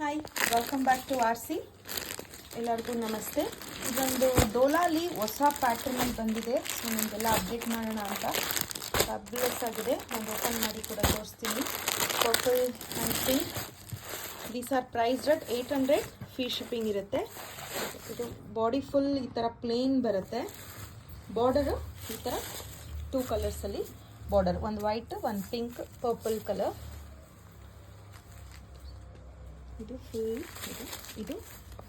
Hi, welcome back to R C. ಎಲ್ಲರಿಗೂ ನಮಸ್ತೆ. ಇದೊಂದು ಡೋಲಾಲಿ ಹೊಸ ಪ್ಯಾಟರ್ನಲ್ಲಿ ಬಂದಿದೆ. ಸೊ ನಿಮಗೆಲ್ಲ ಅಪ್ಡೇಟ್ ಮಾಡೋಣ ಅಂತ. ಫ್ಯಾಬ್ಯುಲಸ್ ಆಗಿದೆ. ನಾನು ಓಪನ್ ಮಾಡಿ ಕೂಡ ತೋರಿಸ್ತೀನಿ. Purple and pink. These are priced at 800. Free shipping ಇರುತ್ತೆ. ಇದು ಬಾಡಿ ಫುಲ್ ಈ ಥರ ಪ್ಲೇನ್ ಬರುತ್ತೆ. ಬಾರ್ಡರು ಈ ಥರ 2 ಕಲರ್ಸಲ್ಲಿ ಬಾರ್ಡರ್, ಒಂದು ವೈಟ್, ಒಂದು ಪಿಂಕ್, ಪರ್ಪಲ್ ಕಲರ್. ಇದು ಫುಲ್ ಇದು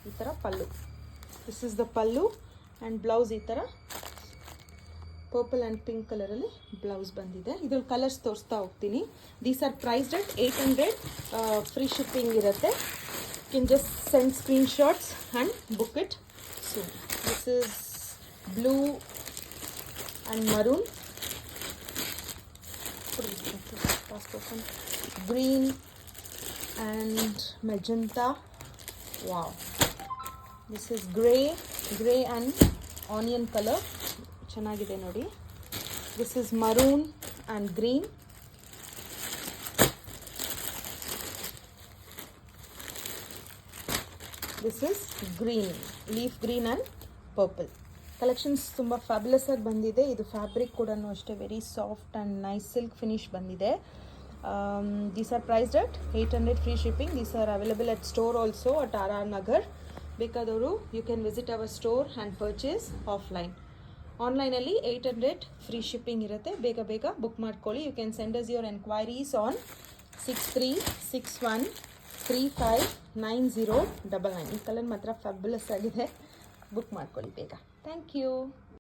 ಈ ಥರ pallu. This is the pallu and blouse ಈ ಥರ ಪರ್ಪಲ್ ಆ್ಯಂಡ್ ಪಿಂಕ್ ಕಲರಲ್ಲಿ ಬ್ಲೌಸ್ ಬಂದಿದೆ. ಇದ್ರ ಕಲರ್ಸ್ ತೋರಿಸ್ತಾ ಹೋಗ್ತೀನಿ. These are priced at 800. Free shipping ಇರುತ್ತೆ. You can just send screen shots and book it. So this is blue and maroon, green and magenta. Wow, this is gray and onion color. ಚೆನ್ನಾಗಿದೆ ನೋಡಿ. This is maroon and green. This is green, leaf green and purple. Collections ತುಂಬ fabulous ಆಗಿ ಬಂದಿದೆ. ಇದು fabric ಕೂಡ ಅಷ್ಟೇ very soft and nice silk finish ಬಂದಿದೆ. These are priced at 800. Free shipping. These are available at store also at RR Nagar. Bekadavaru you can visit our store and purchase offline. Online ಅಲ್ಲಿ 800 free shipping ಇರುತ್ತೆ. ಬೇಗ book ಮಾಡ್ಕೊಳ್ಳಿ. You can send us your enquiries on 6361359099. ಈ colour ಮಾತ್ರ fabulous ಆಗಿದೆ. Book ಮಾಡ್ಕೊಳ್ಳಿ ಬೇಗ. Thank you.